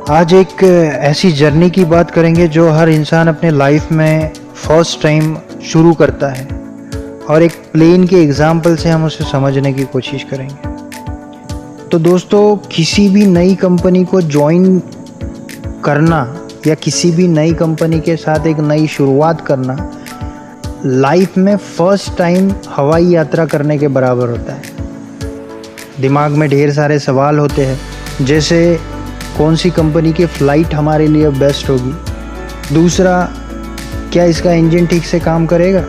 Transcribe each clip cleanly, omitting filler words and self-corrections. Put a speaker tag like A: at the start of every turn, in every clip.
A: आज एक ऐसी जर्नी की बात करेंगे जो हर इंसान अपने लाइफ में फर्स्ट टाइम शुरू करता है और एक प्लेन के एग्जाम्पल से हम उसे समझने की कोशिश करेंगे। तो दोस्तों, किसी भी नई कंपनी को ज्वाइन करना या किसी भी नई कंपनी के साथ एक नई शुरुआत करना लाइफ में फर्स्ट टाइम हवाई यात्रा करने के बराबर होता है। दिमाग में ढेर सारे सवाल होते हैं, जैसे कौन सी कंपनी की फ़्लाइट हमारे लिए बेस्ट होगी, दूसरा क्या इसका इंजन ठीक से काम करेगा,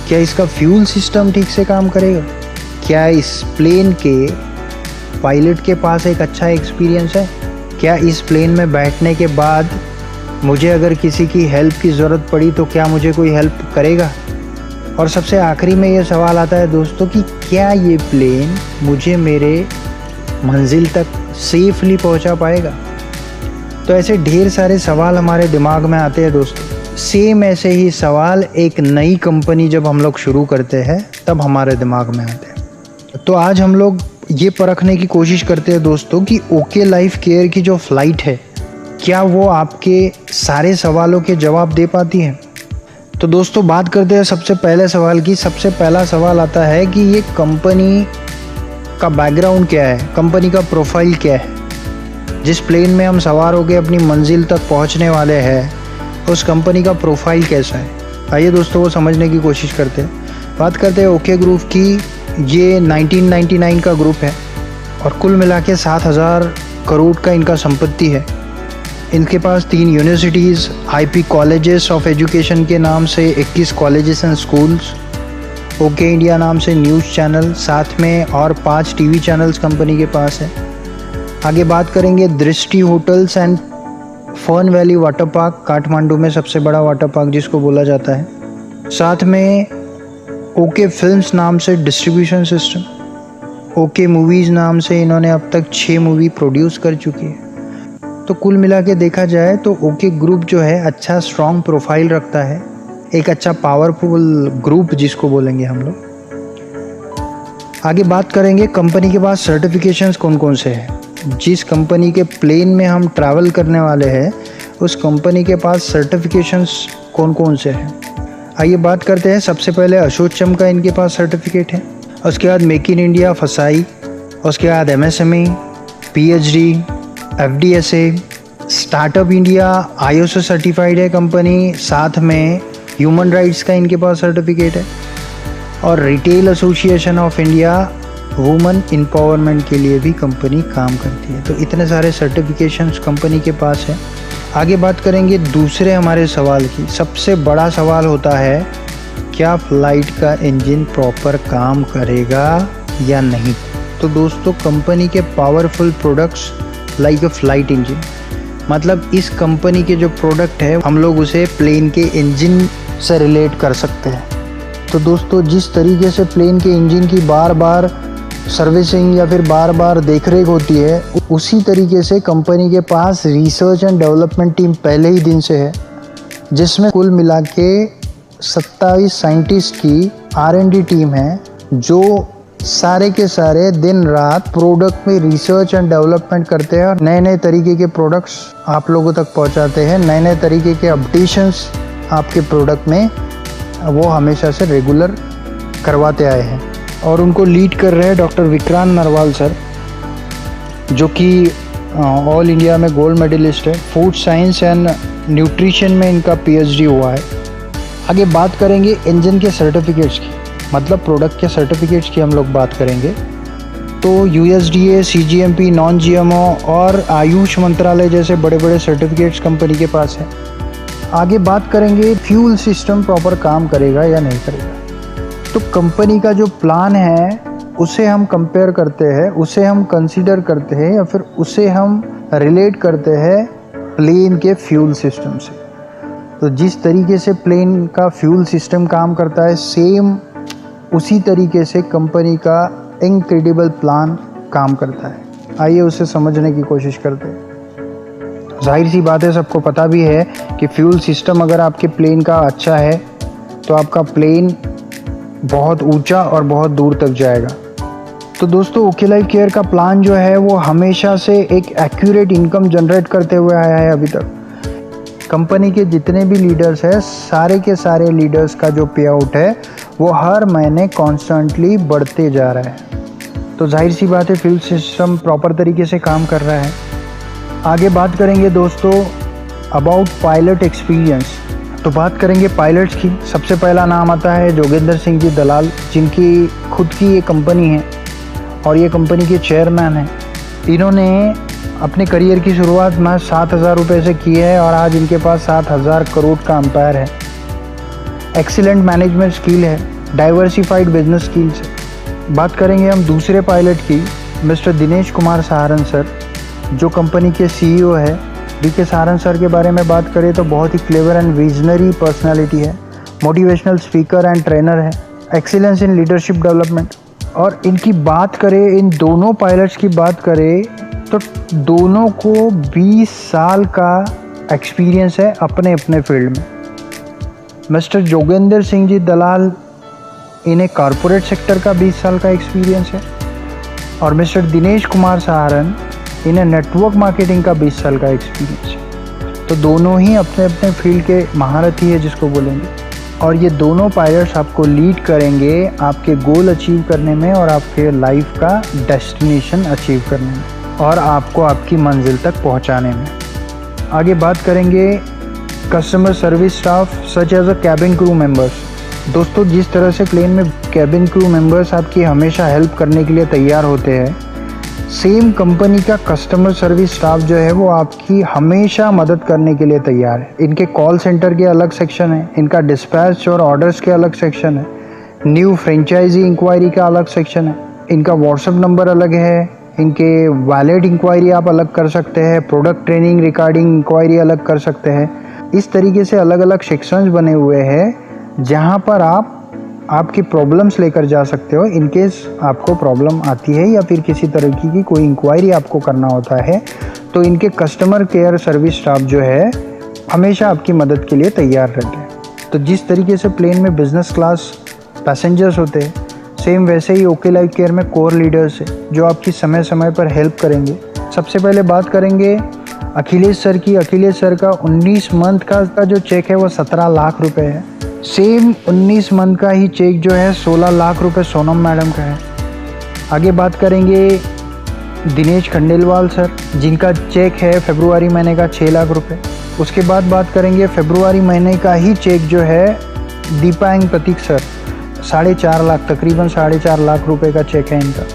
A: क्या इसका फ्यूल सिस्टम ठीक से काम करेगा, क्या इस प्लेन के पायलट के पास एक अच्छा एक्सपीरियंस है, क्या इस प्लेन में बैठने के बाद मुझे अगर किसी की हेल्प की ज़रूरत पड़ी तो क्या मुझे कोई हेल्प करेगा, और सबसे आखिरी में ये सवाल आता है दोस्तों कि क्या ये प्लेन मुझे मेरे मंजिल तक सेफली पहुंचा पाएगा। तो ऐसे ढेर सारे सवाल हमारे दिमाग में आते हैं दोस्तों। सेम ऐसे ही सवाल एक नई कंपनी जब हम लोग शुरू करते हैं तब हमारे दिमाग में आते हैं। तो आज हम लोग ये परखने की कोशिश करते हैं दोस्तों कि ओके लाइफ केयर की जो फ़्लाइट है, क्या वो आपके सारे सवालों के जवाब दे पाती है। तो दोस्तों, बात करते हैं सबसे पहले सवाल की। सबसे पहला सवाल आता है कि ये कंपनी का बैकग्राउंड क्या है, कंपनी का प्रोफाइल क्या है। जिस प्लेन में हम सवार होकर अपनी मंजिल तक पहुंचने वाले हैं, उस कंपनी का प्रोफाइल कैसा है। आइए दोस्तों, वो समझने की कोशिश करते हैं। बात करते हैं ओके ग्रुप की। ये 1999 का ग्रुप है और कुल मिला के 7,000 करोड़ का इनका संपत्ति है। इनके पास 3 universities, IP colleges of education के नाम से 21 colleges and schools, okay India नाम से न्यूज़ चैनल, साथ में और 5 TV चैनल्स कंपनी के पास है। आगे बात करेंगे दृष्टि hotels and fern valley water park, Kathmandu में सबसे बड़ा वाटर पार्क जिसको बोला जाता है। साथ में ओके फिल्म्स नाम से डिस्ट्रीब्यूशन सिस्टम, ओके मूवीज़ नाम से इन्होंने अब तक 6 मूवी प्रोड्यूस कर चुकी है। तो कुल मिला के देखा जाए तो ओके ग्रुप जो है अच्छा स्ट्रॉन्ग प्रोफाइल रखता है, एक अच्छा पावरफुल ग्रुप जिसको बोलेंगे हम लोग। आगे बात करेंगे कंपनी के पास सर्टिफिकेशंस कौन कौन से हैं। जिस कंपनी के प्लेन में हम ट्रैवल करने वाले हैं, उस कंपनी के पास सर्टिफिकेशंस कौन कौन से हैं। आइए बात करते हैं। सबसे पहले असोचैम का इनके पास सर्टिफिकेट है, उसके बाद मेक इन इंडिया FSSAI, उसके बाद MSME, PhD, FDSA, startup India ISO certified है कंपनी, साथ में ह्यूमन राइट्स का इनके पास सर्टिफिकेट है, और retail association of India women empowerment के लिए भी कंपनी काम करती है। तो इतने सारे सर्टिफिकेशंस कंपनी के पास है। आगे बात करेंगे दूसरे हमारे सवाल की। सबसे बड़ा सवाल होता है, क्या फ़्लाइट का इंजन प्रॉपर काम करेगा या नहीं। तो दोस्तों, कंपनी के powerful products like a flight engine, मतलब इस कंपनी के जो प्रोडक्ट है हम लोग उसे प्लेन के इंजन से रिलेट कर सकते हैं। तो दोस्तों, जिस तरीके से प्लेन के इंजन की बार बार सर्विसिंग या फिर बार बार देखरेख होती है, उसी तरीके से कंपनी के पास रिसर्च एंड डेवलपमेंट टीम पहले ही दिन से है, जिसमें कुल मिला के 27 साइंटिस्ट की R&D टीम है, जो सारे के सारे दिन रात प्रोडक्ट में रिसर्च एंड डेवलपमेंट करते हैं और नए नए तरीके के प्रोडक्ट्स आप लोगों तक पहुंचाते हैं। नए नए तरीके के अपडेशंस आपके प्रोडक्ट में वो हमेशा से रेगुलर करवाते आए हैं। और उनको लीड कर रहे हैं डॉक्टर विक्रांत नरवाल सर, जो कि ऑल इंडिया में गोल्ड मेडलिस्ट है। फूड साइंस एंड न्यूट्रिशन में इनका PhD हुआ है। आगे बात करेंगे इंजन के सर्टिफिकेट्स की, मतलब प्रोडक्ट के सर्टिफिकेट्स की हम लोग बात करेंगे। तो USDA, CGMP, नॉन GMO और आयुष मंत्रालय जैसे बड़े बड़े सर्टिफिकेट्स कंपनी के पास है। आगे बात करेंगे फ्यूल सिस्टम प्रॉपर काम करेगा या नहीं करेगा। तो कंपनी का जो प्लान है उसे हम कंपेयर करते हैं, उसे हम कंसीडर करते हैं या फिर उसे हम रिलेट करते हैं प्लेन के फ्यूल सिस्टम से। तो जिस तरीके से प्लेन का फ्यूल सिस्टम काम करता है, सेम उसी तरीके से कंपनी का इनक्रेडिबल प्लान काम करता है। आइए उसे समझने की कोशिश करते हैं। जाहिर सी बात है, सबको पता भी है कि फ्यूल सिस्टम अगर आपके प्लेन का अच्छा है तो आपका प्लेन बहुत ऊंचा और बहुत दूर तक जाएगा। तो दोस्तों ओके लाइफ केयर का प्लान जो है वो हमेशा से एक एक्यूरेट इनकम जनरेट करते हुए आया है अभी तक। कंपनी के जितने भी लीडर्स हैं, सारे के सारे लीडर्स का जो पे आउट है वो हर महीने कॉन्स्टेंटली बढ़ते जा रहा है। तो जाहिर सी बात है फील्ड सिस्टम प्रॉपर तरीके से काम कर रहा है। आगे बात करेंगे दोस्तों अबाउट पायलट एक्सपीरियंस। तो बात करेंगे पायलट्स की। सबसे पहला नाम आता है जोगेंद्र सिंह जी दलाल, जिनकी खुद की ये कंपनी है और ये कंपनी के चेयरमैन हैं। इन्होंने अपने करियर की शुरुआत महज 7,000 रुपये से की है और आज इनके पास 7,000 करोड़ का अंपायर है। एक्सीलेंट मैनेजमेंट स्किल है, डाइवर्सिफाइड बिजनेस स्किल्स है। बात करेंगे हम दूसरे पायलट की, मिस्टर दिनेश कुमार सहारन सर, जो कंपनी के CEO है। DK सहारन सर के बारे में बात करें तो बहुत ही क्लेवर एंड विजनरी पर्सनालिटी है, मोटिवेशनल स्पीकर एंड ट्रेनर है, एक्सीलेंस इन लीडरशिप डेवलपमेंट। और इनकी बात करें, इन दोनों पायलट्स की बात करें तो दोनों को 20 साल का एक्सपीरियंस है अपने अपने फील्ड में। मिस्टर जोगेंद्र सिंह जी दलाल, इन्हें कॉरपोरेट सेक्टर का 20 साल का एक्सपीरियंस है और मिस्टर दिनेश कुमार सहारन, इन्हें नेटवर्क मार्केटिंग का 20 साल का एक्सपीरियंस है। तो दोनों ही अपने अपने फील्ड के महारथी है जिसको बोलेंगे। और ये दोनों पायलट्स आपको लीड करेंगे आपके गोल अचीव करने में और आपके लाइफ का डेस्टिनेशन अचीव करने में और आपको आपकी मंजिल तक पहुंचाने में। आगे बात करेंगे customer service staff such as a cabin crew members. दोस्तों जिस तरह से प्लेन में कैबिन क्रू मेंबर्स आपकी हमेशा हेल्प करने के लिए तैयार होते हैं, सेम कंपनी का कस्टमर सर्विस स्टाफ जो है वो आपकी हमेशा मदद करने के लिए तैयार है। इनके कॉल सेंटर के अलग सेक्शन है, इनका डिस्पैच और ऑर्डर्स के अलग सेक्शन है, न्यू फ्रेंचाइजी इंक्वायरी का अलग सेक्शन है, इनका व्हाट्सएप नंबर अलग है, इनके वैलिड इंक्वायरी आप अलग कर सकते हैं, प्रोडक्ट ट्रेनिंग रिगार्डिंग इंक्वायरी अलग कर सकते हैं। इस तरीके से अलग अलग सेक्शंस बने हुए हैं जहां पर आप आपकी प्रॉब्लम्स लेकर जा सकते हो। इनकेस आपको प्रॉब्लम आती है या फिर किसी तरह की कोई इंक्वायरी आपको करना होता है तो इनके कस्टमर केयर सर्विस स्टाफ जो है हमेशा आपकी मदद के लिए तैयार रहते हैं। तो जिस तरीके से प्लेन में बिजनेस क्लास पैसेंजर्स होते हैं, सेम वैसे ही ओके लाइफ केयर में कोर लीडर्स है जो आपकी समय समय पर हेल्प करेंगे। सबसे पहले बात करेंगे अखिलेश सर की। अखिलेश सर का 19 मंथ का जो चेक है वो 17 लाख रुपए है। सेम 19 मंथ का ही चेक जो है 16 लाख रुपए सोनम मैडम का है। आगे बात करेंगे दिनेश खंडेलवाल सर, जिनका चेक है फरवरी महीने का 6 लाख रुपए। उसके बाद बात करेंगे फरवरी महीने का ही चेक जो है दीपांग प्रतीक सर, 4.5 लाख, तकरीबन 4.5 लाख रुपए का चेक है इनका।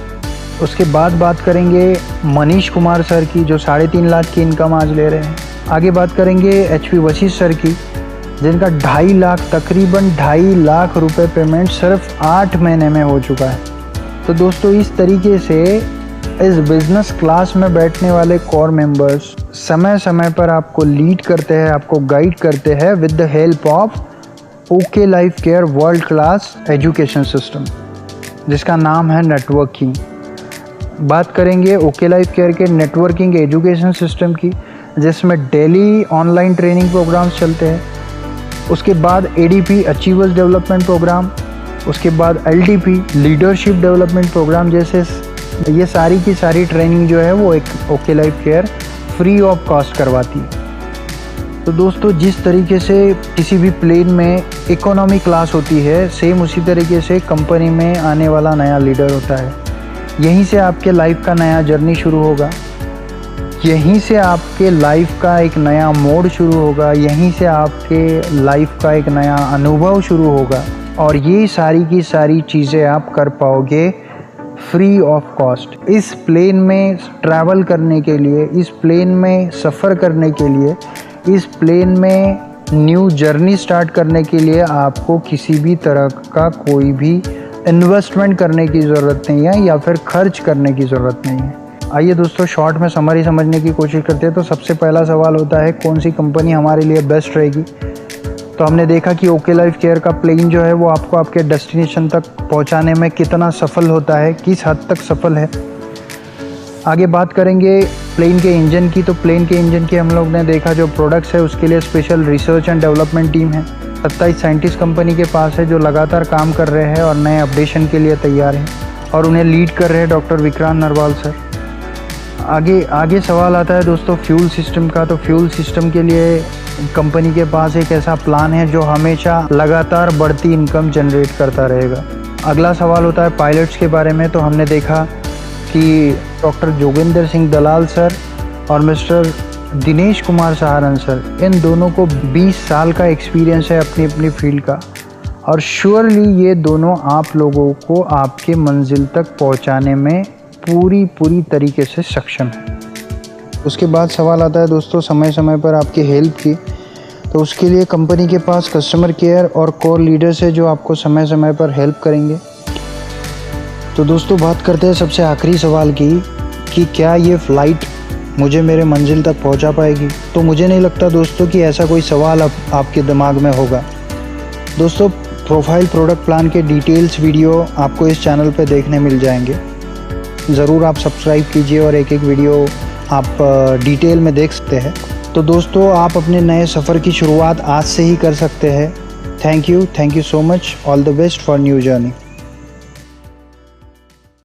A: उसके बाद बात करेंगे मनीष कुमार सर की, जो 3.5 लाख की इनकम आज ले रहे हैं। आगे बात करेंगे HP वशिष्ठ सर की, जिनका 2.5 लाख, तकरीबन 2.5 लाख रुपए पेमेंट सिर्फ 8 महीने में हो चुका है। तो दोस्तों इस तरीके से इस बिजनेस क्लास में बैठने वाले कोर मेंबर्स समय समय पर आपको लीड करते हैं, आपको गाइड करते हैं with the help of okay life care world class education system, जिसका नाम है नेटवर्किंग। बात करेंगे ओके लाइफ केयर के नेटवर्किंग एजुकेशन सिस्टम की, जिसमें डेली ऑनलाइन ट्रेनिंग प्रोग्राम्स चलते हैं। उसके बाद ADP अचीवर्स डेवलपमेंट प्रोग्राम, उसके बाद LDP लीडरशिप डेवलपमेंट प्रोग्राम, जैसे ये सारी की सारी ट्रेनिंग जो है वो एक okay life care free of cost करवाती है। तो दोस्तों जिस तरीके से किसी भी प्लेन में इकोनॉमी क्लास होती है, सेम उसी तरीके से कंपनी में आने वाला नया लीडर होता है। यहीं से आपके लाइफ का नया जर्नी शुरू होगा, यहीं से आपके लाइफ का एक नया मोड शुरू होगा, यहीं से आपके लाइफ का एक नया अनुभव शुरू होगा और ये सारी की सारी चीज़ें आप कर पाओगे फ्री ऑफ कॉस्ट। इस प्लेन में ट्रैवल करने के लिए, इस प्लेन में सफ़र करने के लिए, इस प्लेन में न्यू जर्नी स्टार्ट करने के लिए आपको किसी भी तरह का कोई भी इन्वेस्टमेंट करने की ज़रूरत नहीं है या फिर खर्च करने की ज़रूरत नहीं है। आइए दोस्तों शॉर्ट में समरी समझने की कोशिश करते हैं। तो सबसे पहला सवाल होता है कौन सी कंपनी हमारे लिए बेस्ट रहेगी। तो हमने देखा कि ओके लाइफ केयर का प्लेन जो है वो आपको आपके डेस्टिनेशन तक पहुंचाने में कितना सफल होता है, किस हद तक सफल है। आगे बात करेंगे प्लेन के इंजन की। तो प्लेन के इंजन की हम लोग ने देखा जो प्रोडक्ट्स है उसके लिए special research and development team है। 27 साइंटिस्ट कंपनी के पास है जो लगातार काम कर रहे हैं और नए अपडेशन के लिए तैयार हैं। और उन्हें लीड कर रहे हैं डॉक्टर विक्रांत नरवाल सर। आगे सवाल आता है दोस्तों फ्यूल सिस्टम का। तो फ्यूल सिस्टम के लिए कंपनी के पास एक ऐसा प्लान है जो हमेशा लगातार बढ़ती इनकम जनरेट करता रहेगा। अगला सवाल होता है पायलट्स के बारे में। तो हमने देखा कि डॉक्टर जोगिंदर सिंह दलाल सर और मिस्टर दिनेश कुमार सहारन सर, इन दोनों को 20 साल का एक्सपीरियंस है अपनी अपनी फील्ड का, और श्योरली ये दोनों आप लोगों को आपके मंजिल तक पहुंचाने में पूरी तरीके से सक्षम है। उसके बाद सवाल आता है दोस्तों समय समय पर आपकी हेल्प की। तो उसके लिए कंपनी के पास कस्टमर केयर और कोर लीडर्स है जो आपको समय समय पर हेल्प करेंगे। तो दोस्तों बात करते हैं सबसे आखिरी सवाल की कि क्या ये फ़्लाइट मुझे मेरे मंजिल तक पहुंचा पाएगी। तो मुझे नहीं लगता दोस्तों कि ऐसा कोई सवाल अब आपके दिमाग में होगा। दोस्तों प्रोफाइल प्रोडक्ट प्लान के डिटेल्स वीडियो आपको इस चैनल पे देखने मिल जाएंगे। ज़रूर आप सब्सक्राइब कीजिए और एक वीडियो आप डिटेल में देख सकते हैं। तो दोस्तों आप अपने नए सफ़र की शुरुआत आज से ही कर सकते हैं। Thank you so much. All the best for new journey.